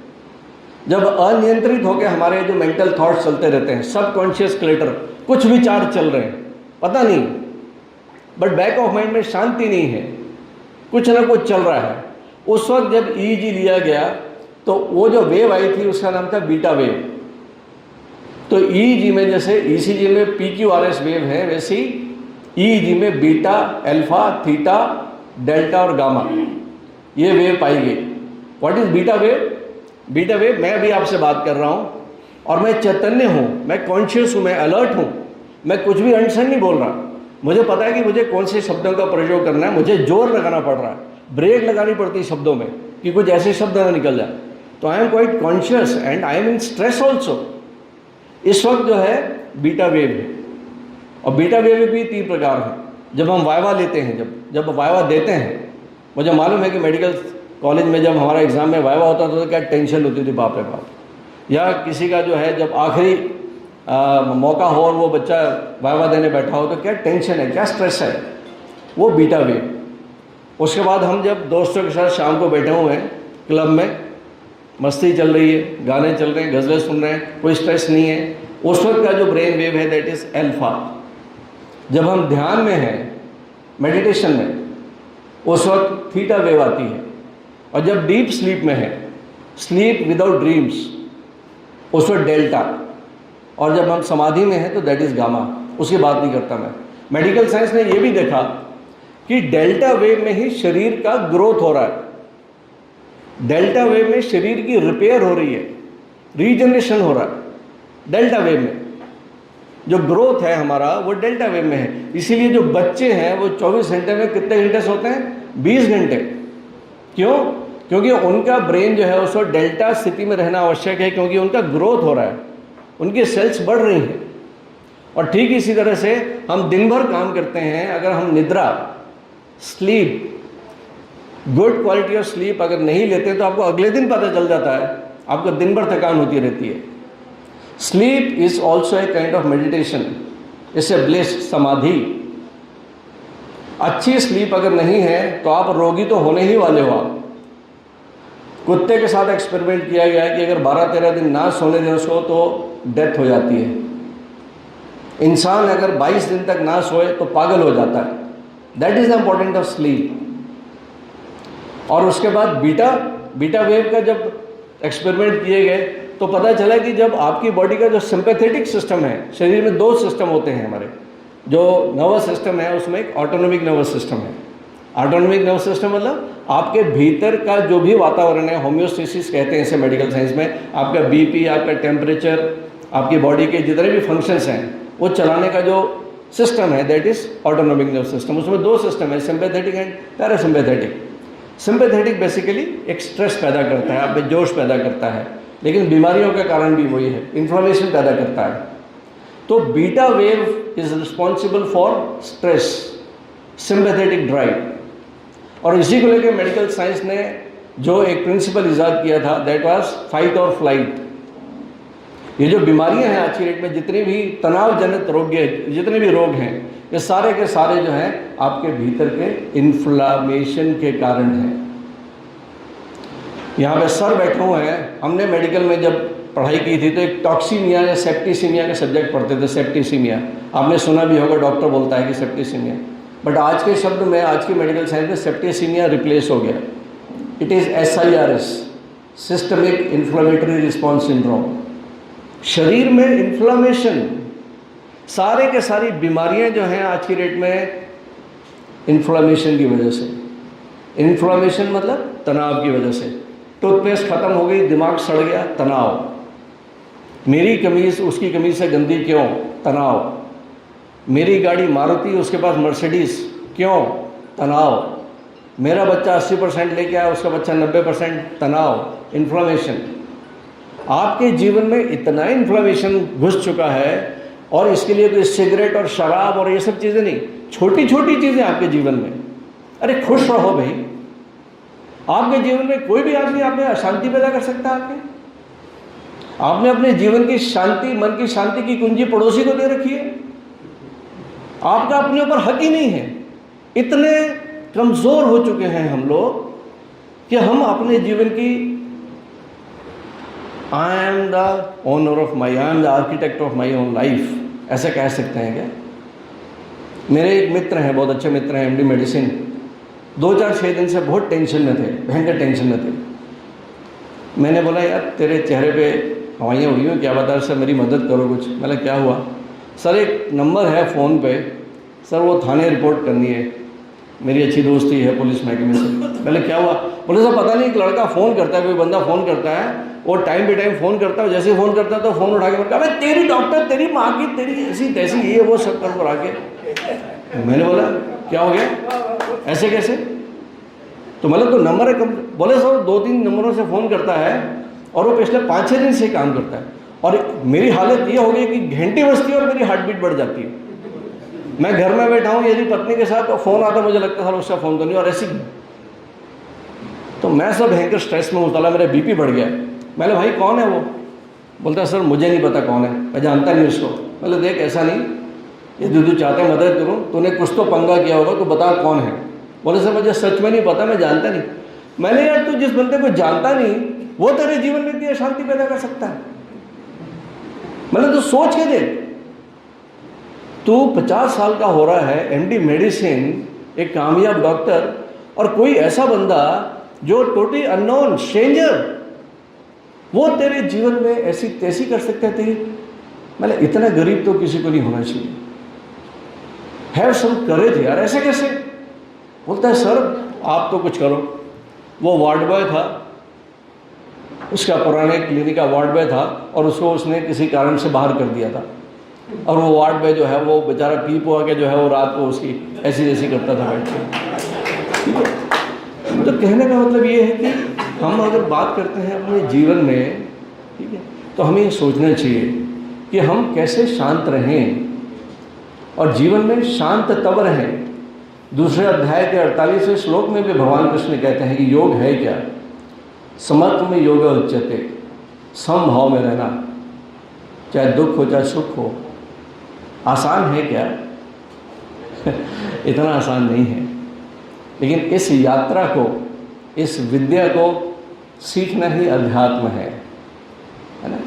जब अनियंत्रित होकर हमारे जो मेंटल थॉट्स चलते रहते हैं, सबकॉन्शियस क्लटर, कुछ विचार चल रहे हैं, पता नहीं, बट बैक ऑफ माइंड में शांति नहीं है, कुछ ना कुछ चल रहा है, उस वक्त जब EEG लिया गया तो वो जो वेव आई थी उसका नाम था बीटा वेव। तो EEG में जैसे ECG में PQRS वेव है, वैसे ही EEG में बीटा, अल्फा, थीटा, डेल्टा और गामा, ये वेव पाई गई। What is beta wave? Beta wave, मैं अभी आपसे बात कर रहा हूँ और मैं चैतन्य हूँ, मैं कॉन्शियस हूँ, मैं अलर्ट हूँ, मैं कुछ भी अनसन नहीं बोल रहा, मुझे पता है कि मुझे कौन से शब्दों का प्रयोग करना है, मुझे जोर लगाना पड़ रहा है, ब्रेक लगानी पड़ती है शब्दों में कि कुछ ऐसे शब्द ना निकल जाए। तो I am quite conscious and I am in stress also. इस वक्त जो है बीटा वेव है, और बीटा वेव भी 3 प्रकार है। जब हम वाइवा लेते हैं, जब वाइवा देते हैं, मुझे मालूम है कि मेडिकल कॉलेज में जब हमारा एग्ज़ाम में वाइवा होता था तो क्या टेंशन होती थी, बाप रे बाप। या किसी का जो है जब आखिरी मौका हो और वो बच्चा वाइवा देने बैठा हो तो क्या टेंशन है, क्या स्ट्रेस है, वो बीटा वेव। उसके बाद हम जब दोस्तों के साथ शाम को बैठे हुए हैं क्लब में, मस्ती चल रही है, गाने चल रहे हैं, गज़लें सुन रहे हैं, कोई स्ट्रेस नहीं है, उस वक्त का जो ब्रेन वेव है दैट इज़ अल्फा। जब हम ध्यान में हैं, मेडिटेशन में, उस वक्त थीटा वेव आती है। और जब डीप स्लीप में है, स्लीप विदाउट ड्रीम्स, उस वक्त डेल्टा। और जब हम समाधि में हैं तो दैट इज़ गामा। उसकी बात नहीं करता मैं। मेडिकल साइंस ने ये भी देखा कि डेल्टा वेव में ही शरीर का ग्रोथ हो रहा है, डेल्टा वेव में शरीर की रिपेयर हो रही है, रीजनरेशन हो रहा है। डेल्टा वेव में जो ग्रोथ है हमारा वो डेल्टा वेव में है। इसीलिए जो बच्चे हैं वो 24 घंटे में कितने घंटे सोते हैं? 20 घंटे। क्यों? क्योंकि उनका ब्रेन जो है उस वक्त डेल्टा स्थिति में रहना आवश्यक है, क्योंकि उनका ग्रोथ हो रहा है, उनकी सेल्स बढ़ रही हैं। और ठीक इसी तरह से हम दिन भर काम करते हैं, अगर हम निद्रा, sleep, good quality of sleep अगर नहीं लेते तो आपको अगले दिन पता चल जाता है, आपको दिन भर थकान होती रहती है। Sleep is also a kind of meditation, it's a bliss, समाधि। अच्छी स्लीप अगर नहीं है तो आप रोगी तो होने ही वाले हो। आप कुत्ते के साथ एक्सपेरिमेंट किया गया है कि अगर 12-13 दिन ना सोने दें उसको तो डेथ हो जाती है। इंसान अगर 22 दिन तक ना सोए तो पागल हो जाता है। That is the important of sleep. और उसके बाद बीटा वेव का जब एक्सपेरिमेंट किए गए तो पता चला कि जब आपकी बॉडी का जो सिंपैथेटिक सिस्टम है, शरीर में 2 सिस्टम होते हैं हमारे, जो नर्वस सिस्टम है उसमें एक ऑटोनोमिक नर्वस सिस्टम है। ऑटोनोमिक नर्वस सिस्टम मतलब आपके भीतर का जो भी वातावरण है, होम्योस्टेसिस कहते हैं इसे मेडिकल साइंस में, आपका बीपी, आपका टेम्परेचर, आपकी बॉडी के जितने भी फंक्शंस हैं वो चलाने का जो सिस्टम है that is autonomic nervous system. उसमें 2 सिस्टम है, sympathetic and parasympathetic. Sympathetic basically एक स्ट्रेस पैदा करता है, आप में जोश पैदा करता है, लेकिन बीमारियों का कारण भी वही है, इन्फ्लेमेशन पैदा करता है। तो beta wave is responsible for stress, sympathetic drive. और इसी को लेकर मेडिकल साइंस ने जो एक प्रिंसिपल इजाद किया था दैट वाज फाइट और फ्लाइट। ये जो बीमारियां हैं आज की डेट में, जितनी भी तनाव जनित रोग, जितने भी रोग हैं, ये सारे के सारे जो हैं आपके भीतर के इन्फ्लामेशन के कारण हैं। यहाँ पे सर बैठे हुए हैं, हमने मेडिकल में जब पढ़ाई की थी तो एक टॉक्सीमिया या सेप्टिसीमिया का सब्जेक्ट पढ़ते थे। सेप्टिसीमिया आपने सुना भी होगा, डॉक्टर बोलता है कि सेप्टिसीमिया, बट आज के शब्द में, आज की मेडिकल साइंस में सेप्टिसीमिया रिप्लेस हो गया। It is SIRS, systemic inflammatory response syndrome. शरीर में इन्फ्लामेशन, सारे के सारी बीमारियां जो हैं आज की डेट में इन्फ्लामेशन की वजह से। इन्फ्लामेशन मतलब तनाव की वजह से। टूथपेस्ट ख़त्म हो गई, दिमाग सड़ गया, तनाव। मेरी कमीज़ उसकी कमीज़ से गंदी क्यों, तनाव। मेरी गाड़ी मारुति, उसके पास मर्सिडीज़ क्यों, तनाव। मेरा बच्चा 80% लेके आया, उसका बच्चा 90%, तनाव, इन्फ्लामेशन। आपके जीवन में इतना इन्फ्लामेशन घुस चुका है, और इसके लिए कोई सिगरेट और शराब और ये सब चीज़ें नहीं, छोटी छोटी चीज़ें आपके जीवन में। अरे खुश रहो भाई, आपके जीवन में कोई भी आदमी आप में अशांति पैदा कर सकता है। आपने अपने जीवन की शांति, मन की शांति की कुंजी पड़ोसी को दे रखी है। आपका अपने ऊपर हक ही नहीं है। इतने कमज़ोर हो चुके हैं हम लोग कि हम अपने जीवन की I am the owner of my, I am the architect of my own life, ऐसे कह सकते हैं क्या? मेरे एक मित्र हैं, बहुत अच्छे मित्र हैं, MD मेडिसिन, 2-4-6 दिन से बहुत टेंशन में थे, भयंकर टेंशन में थे। मैंने बोला यार तेरे चेहरे पे हवाइयाँ हुई हो, क्या बता सर, मेरी मदद करो कुछ। मैंने क्या हुआ? सर एक नंबर है फ़ोन पे, सर वो थाने रिपोर्ट करनी है, मेरी अच्छी दोस्ती है पुलिस महकमे से। मैंने क्या हुआ? बोले सर पता नहीं, एक लड़का फ़ोन करता है, कोई बंदा फ़ोन करता है, वो टाइम पे टाइम फ़ोन करता है, जैसे फ़ोन करता है तो फ़ोन उठा के बोलता है, अबे तेरी डॉक्टर, तेरी माँ की, तेरी ऐसी तैसी, ये वो सब कर आके। मैंने बोला क्या हो गया, ऐसे कैसे? तो मतलब तो नंबर है कम। बोले सर 2-3 नंबरों से फ़ोन करता है और वो पिछले 5-6 दिन से काम करता है, और मेरी हालत ये हो गई कि घंटी बजती है और मेरी हार्ट बीट बढ़ जाती है। मैं घर में बैठा हूँ यदि पत्नी के साथ, तो फ़ोन आता, मुझे लगता था उसका फ़ोन तो नहीं, और ऐसी। तो मैं सब भयंकर स्ट्रेस में उतला, मेरा BP बढ़ गया। मैंने भाई कौन है वो? बोलता है सर मुझे नहीं पता कौन है, मैं जानता नहीं उसको। बोले देख ऐसा नहीं, यदि तू चाहता है मदद करूँ, तूने कुछ तो पंगा किया होगा, तो बता कौन है। बोले सर मुझे सच में नहीं पता, मैं जानता नहीं। मैंने यार तू जिस बंदे को जानता नहीं, वो तेरे जीवन में इतनी अशांति पैदा कर सकता है? मतलब तू सोच के देख, तू 50 साल का हो रहा है, MD मेडिसिन, एक कामयाब डॉक्टर, और कोई ऐसा बंदा जो टोटली अननोन स्ट्रेंजर, वो तेरे जीवन में ऐसी तैसी कर सकते थे। मतलब इतना गरीब तो किसी को नहीं होना चाहिए। हैव सम करेज यार, ऐसे कैसे? बोलता है सर आप तो कुछ करो। वो वार्ड बॉय था, उसका पुराने क्लिनिक का वार्ड बॉय था, और उसको उसने किसी कारण से बाहर कर दिया था, और वो वार्ड बॉय जो है वो बेचारा पी पुआ के जो है वो रात को उसकी ऐसी जैसी करता था बैठ के। ठीक है, तो कहने का मतलब ये है कि हम अगर बात करते हैं अपने जीवन में, ठीक है, तो हमें ये सोचना चाहिए कि हम कैसे शांत रहें, और जीवन में शांत तब रहें। दूसरे अध्याय के 48वें श्लोक में भी भगवान कृष्ण कहते हैं कि योग है क्या? समत्व योग उच्यते, समभाव में रहना, चाहे दुख हो चाहे सुख हो। आसान है क्या? इतना आसान नहीं है, लेकिन इस यात्रा को, इस विद्या को सीखना ही अध्यात्म है ना।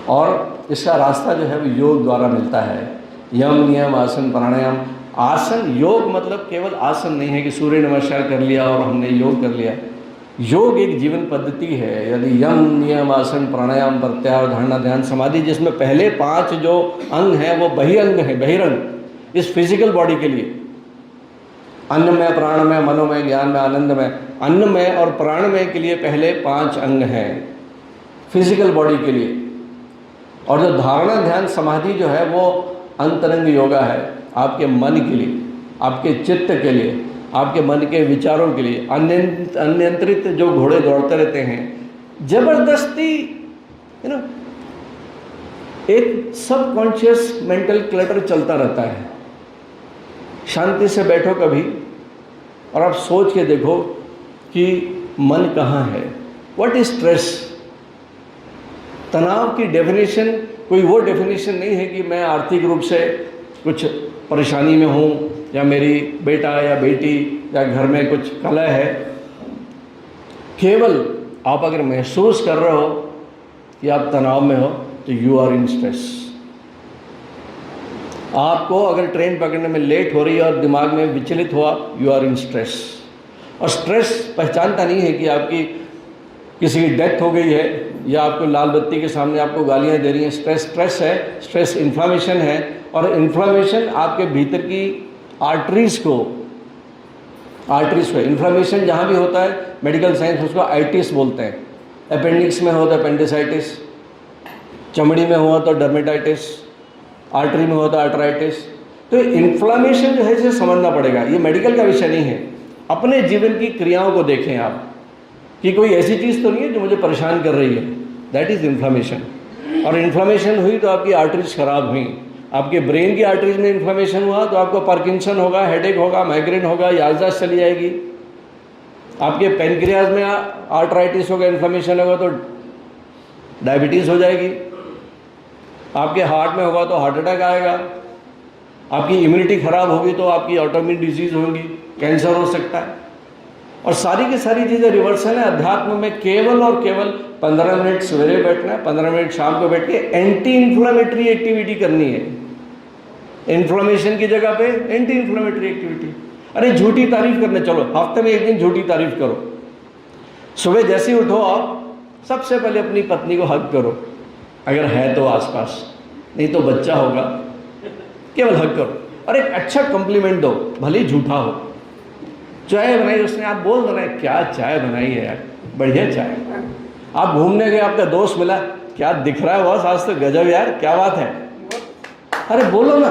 और इसका रास्ता जो है वो योग द्वारा मिलता है। यम नियम आसन प्राणायाम। आसन, योग मतलब केवल आसन नहीं है कि सूर्य नमस्कार कर लिया और हमने योग कर लिया। योग एक जीवन पद्धति है। यदि यम नियम आसन प्राणायाम प्रत्याहार धारणा ध्यान समाधि, जिसमें पहले 5 जो अंग हैं वो बहिरंग हैं, बहिरंग इस फिजिकल बॉडी के लिए, अन्नमय प्राणमय मनोमय ज्ञानमय आनंदमय, अन्नमय और प्राणमय के लिए पहले 5 अंग हैं फिजिकल बॉडी के लिए। और जो धारणा ध्यान समाधि जो है वो अंतरंग योगा है, आपके मन के लिए, आपके चित्त के लिए, आपके मन के विचारों के लिए। अनियंत्रित जो घोड़े दौड़ते रहते हैं जबरदस्ती, एक सबकॉन्शियस मेंटल क्लटर चलता रहता है। शांति से बैठो कभी और आप सोच के देखो कि मन कहाँ है। What is stress? तनाव की डेफिनेशन कोई वो डेफिनेशन नहीं है कि मैं आर्थिक रूप से कुछ परेशानी में हूँ, या मेरी बेटा या बेटी या घर में कुछ कलह है। केवल आप अगर महसूस कर रहे हो कि आप तनाव में हो तो यू आर इन स्ट्रेस। आपको अगर ट्रेन पकड़ने में लेट हो रही है और दिमाग में विचलित हुआ, यू आर इन स्ट्रेस। और स्ट्रेस पहचानता नहीं है कि आपकी किसी की डेथ हो गई है या आपको लाल बत्ती के सामने आपको गालियां दे रही हैं। स्ट्रेस है, स्ट्रेस इन्फ्लामेशन है। और इन्फ्लामेशन आपके भीतर की आर्टरीज को इन्फ्लामेशन जहाँ भी होता है, मेडिकल साइंस उसको आइटिस बोलते हैं। अपेंडिक्स में हो तो अपेंडिसाइटिस, चमड़ी में हुआ तो डर्मेटाइटिस, आर्टरी में हुआ तो आर्टराइटिस। तो इन्फ्लामेशन जो है इसे समझना पड़ेगा। ये मेडिकल का विषय नहीं है। अपने जीवन की क्रियाओं को देखें आप कि कोई ऐसी चीज़ तो नहीं है जो मुझे परेशान कर रही है। That is inflammation. और इन्फ्लामेशन हुई तो आपकी आर्टरीज खराब हुई, आपके ब्रेन की आर्टरीज में इन्फ्लामेशन हुआ तो आपको पार्किंसन होगा, हेडेक होगा, माइग्रेन होगा, याददाश्त चली जाएगी। आपके पेनक्रियाज में आर्टराइटिस होगा, इन्फ्लामेशन होगा तो डायबिटीज़ हो जाएगी। आपके हार्ट में होगा तो हार्ट अटैक आएगा। आपकी इम्यूनिटी खराब होगी तो आपकी ऑटोइम्यून डिजीज़ होंगी, कैंसर हो सकता है। और सारी की सारी चीज़ें रिवर्सल है। अध्यात्म में केवल और केवल 15 मिनट सवेरे बैठना है, 15 मिनट शाम को बैठ के एंटी इन्फ्लामेटरी एक्टिविटी करनी है। इन्फ्लामेशन की जगह पे एंटी इन्फ्लामेटरी एक्टिविटी। अरे झूठी तारीफ करने चलो, हफ्ते में एक दिन झूठी तारीफ करो। सुबह जैसे ही उठो आप सबसे पहले अपनी पत्नी को हग करो, अगर है तो आसपास, नहीं तो बच्चा होगा, केवल हग करो और एक अच्छा कॉम्प्लीमेंट दो, भले ही झूठा हो। चाय बनाई उसने, आप बोल दो ना क्या चाय बनाई है यार, बढ़िया चाय। आप घूमने गए, आपका दोस्त मिला, क्या दिख रहा है बॉस आज तो गजब यार, क्या बात है। अरे बोलो ना,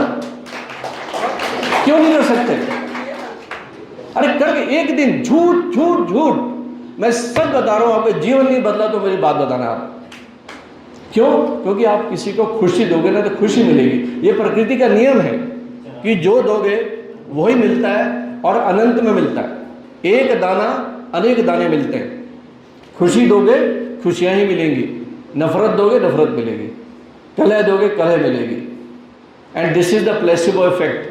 क्यों नहीं कर सकते? अरे करके एक दिन झूठ झूठ झूठ। मैं सब बता रहा हूं, आपका जीवन नहीं बदला तो मेरी बात बताना आप। क्यों? क्योंकि आप किसी को खुशी दोगे ना तो खुशी मिलेगी। ये प्रकृति का नियम है कि जो दोगे वही मिलता है और अनंत में मिलता है। एक दाना अनेक दाने मिलते हैं। खुशी दोगे खुशियां ही मिलेंगी, नफरत दोगे नफरत मिलेगी, कलह दोगे कलह मिलेगी। And this is the placebo effect.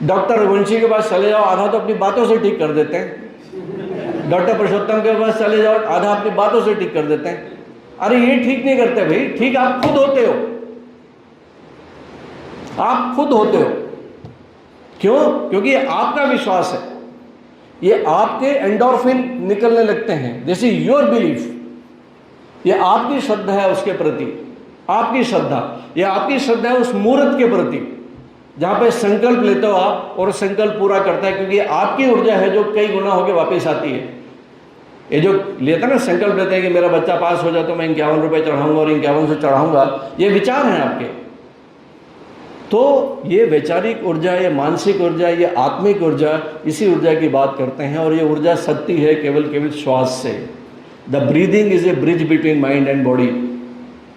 Doctor Raghuvanshi के पास चले जाओ, आधा तो अपनी बातों से ठीक कर देते हैं। डॉक्टर पुरुषोत्तम के पास चले जाओ, आधा अपनी बातों से ठीक कर देते हैं। अरे ये ठीक नहीं करते भाई, ठीक आप खुद होते हो, आप खुद होते हो। क्यों? क्योंकि आपका विश्वास है, ये आपके एंडोर्फिन निकलने लगते हैं। This is your belief. ये आपकी श्रद्धा है उसके प्रति, आपकी श्रद्धा, ये आपकी श्रद्धा है उस मूर्त के प्रति जहां पे संकल्प लेते हो आप और संकल्प पूरा करता है। क्योंकि आपकी ऊर्जा है जो कई गुना होकर वापस आती है। ये जो लेता है ना, संकल्प लेते हैं कि मेरा बच्चा पास हो जाए तो मैं 51 रुपये चढ़ाऊंगा और 51 से चढ़ाऊंगा, ये विचार हैं आपके। तो ये वैचारिक ऊर्जा, ये मानसिक ऊर्जा, ये आत्मिक ऊर्जा, इसी ऊर्जा की बात करते हैं। और ये ऊर्जा सत्य है केवल श्वास से। The breathing is a bridge between mind and body.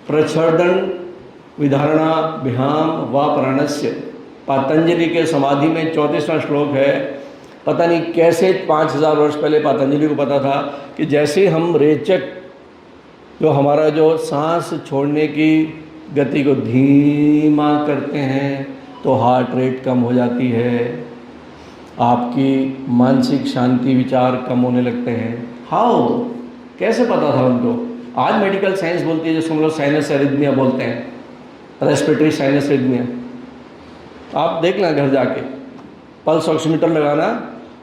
प्रच्छर्दन विधारणा विहाम व प्राणस्य। पतंजलि के समाधि में 34वां श्लोक है। पता नहीं कैसे 5000 वर्ष पहले पतंजलि को पता था कि जैसे हम रेचक, जो हमारा जो सांस छोड़ने की गति को धीमा करते हैं तो हार्ट रेट कम हो जाती है, आपकी मानसिक शांति, विचार कम होने लगते हैं। हाउ? कैसे पता था उनको? आज मेडिकल साइंस बोलती है, जिसको हम लोग साइनस एरिथमिया बोलते हैं, रेस्पिरेटरी साइनस एरिथमिया। आप देख लें घर जाके, पल्स ऑक्सीमीटर लगाना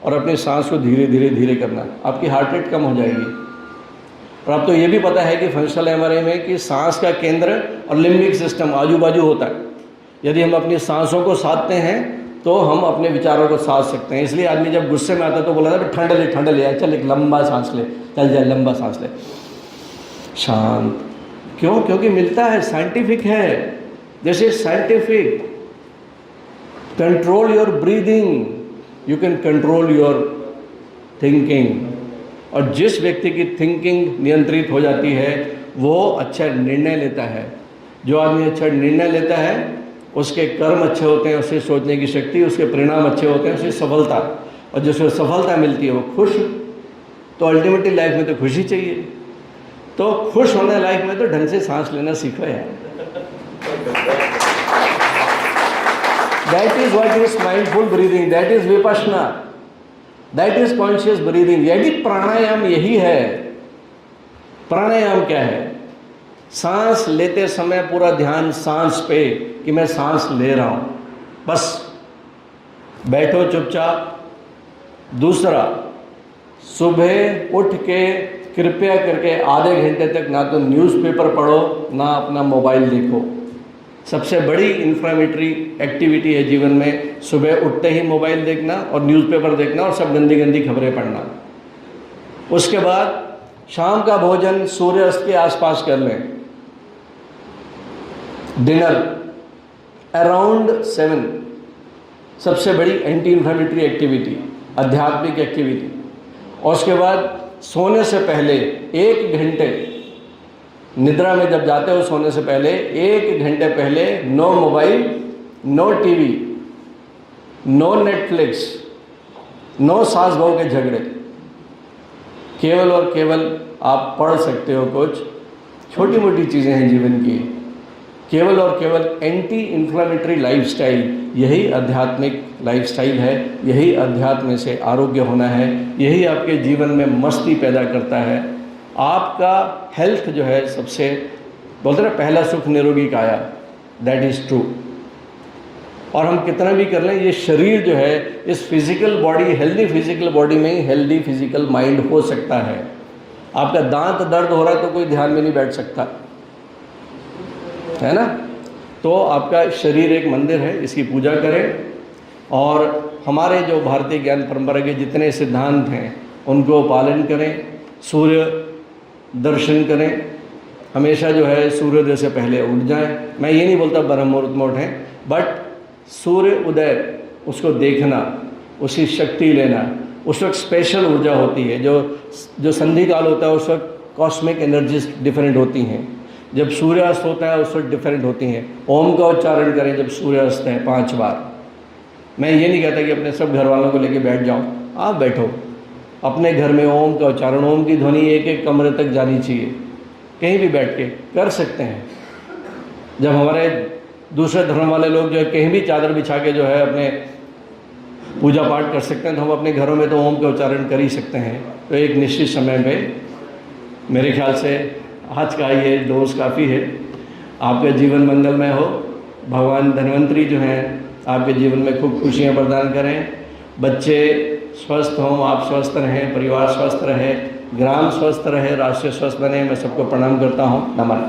और अपनी सांस को धीरे धीरे धीरे करना, आपकी हार्ट रेट कम हो जाएगी। और आपको ये भी पता है कि फंक्शनल एमआरआई में कि सांस का केंद्र और लिम्बिक सिस्टम आजू बाजू होता है। यदि हम अपनी सांसों को साधते हैं तो हम अपने विचारों को साध सकते हैं। इसलिए आदमी जब गुस्से में आता तो बोला था ठंड ले चल, एक लंबा सांस ले, चल जा लंबा सांस ले, शांत। क्यों? क्योंकि मिलता है, साइंटिफिक है, this is scientific. Control your breathing, you can control your thinking. और जिस व्यक्ति की थिंकिंग नियंत्रित हो जाती है वो अच्छा निर्णय लेता है। जो आदमी अच्छा निर्णय लेता है उसके कर्म अच्छे होते हैं, उससे सोचने की शक्ति, उसके परिणाम अच्छे होते हैं, उसकी सफलता, और जिसको सफलता मिलती है वो खुश। तो अल्टीमेटली लाइफ में तो खुशी चाहिए, तो खुश होने लाइफ में तो ढंग से सांस लेना सीखो यार। That is what is mindful breathing, that is Vipassana, that is conscious breathing. यदि प्राणायाम यही है। प्राणायाम क्या है? सांस लेते समय पूरा ध्यान सांस पे कि मैं सांस ले रहा हूं, बस बैठो चुपचाप। दूसरा, सुबह उठ के कृपया करके आधे घंटे तक ना तो न्यूज़पेपर पढ़ो ना अपना मोबाइल देखो। सबसे बड़ी इन्फ्लेमेटरी एक्टिविटी है जीवन में सुबह उठते ही मोबाइल देखना और न्यूज़पेपर देखना और सब गंदी गंदी खबरें पढ़ना। उसके बाद शाम का भोजन सूर्यास्त के आसपास कर लें। डिनर अराउंड 7, सबसे बड़ी एंटी इन्फ्लेमेटरी एक्टिविटी, आध्यात्मिक एक्टिविटी। और उसके बाद सोने से पहले 1 घंटे, निद्रा में जब जाते हो सोने से पहले 1 घंटे पहले no mobile, no TV, no Netflix, no सास बहू के झगड़े। केवल और केवल आप पढ़ सकते हो, कुछ छोटी मोटी चीज़ें हैं जीवन की। केवल और केवल एंटी इन्फ्लेमेटरी लाइफस्टाइल, यही आध्यात्मिक लाइफस्टाइल है। यही अध्यात्म से आरोग्य होना है। यही आपके जीवन में मस्ती पैदा करता है। आपका हेल्थ जो है सबसे, बोलते ना पहला सुख निरोगी काया, दैट इज़ ट्रू। और हम कितना भी कर लें, ये शरीर जो है, इस physical body, healthy physical body में ही हेल्दी फिजिकल माइंड हो सकता है। आपका दांत दर्द हो रहा है तो कोई ध्यान में नहीं बैठ सकता है ना। तो आपका शरीर एक मंदिर है, इसकी पूजा करें। और हमारे जो भारतीय ज्ञान परंपरा के जितने सिद्धांत हैं उनको पालन करें। सूर्य दर्शन करें, हमेशा जो है सूर्योदय से पहले उठ जाएं। मैं ये नहीं बोलता ब्रह्म मुहूर्त में उठें, बट सूर्य उदय उसको देखना, उसकी शक्ति लेना। उस वक्त स्पेशल ऊर्जा होती है। जो संधि काल होता है उस वक्त कॉस्मिक एनर्जीज डिफरेंट होती हैं। जब सूर्यास्त होता है उस वक्त डिफरेंट होती हैं। ओम का उच्चारण करें जब सूर्यास्त है 5 बार। मैं ये नहीं कहता कि अपने सब घर वालों को लेके बैठ जाओ, आप बैठो अपने घर में ओम का उच्चारण, ओम की ध्वनि एक एक कमरे तक जानी चाहिए। कहीं भी बैठ के कर सकते हैं। जब हमारे दूसरे धर्म वाले लोग जो है कहीं भी चादर बिछा के जो है अपने पूजा पाठ कर सकते हैं, तो हम अपने घरों में तो ओम का उच्चारण कर ही सकते हैं। तो एक निश्चित समय पे मेरे ख्याल से आज का ये डोज काफ़ी है। आपका जीवन मंगलमय हो। भगवान धन्वंतरी जो हैं आपके जीवन में खूब खुशियाँ प्रदान करें। बच्चे स्वस्थ हों, आप स्वस्थ रहें, परिवार स्वस्थ रहे, ग्राम स्वस्थ रहे, राष्ट्र स्वस्थ बने। मैं सबको प्रणाम करता हूँ। नमन।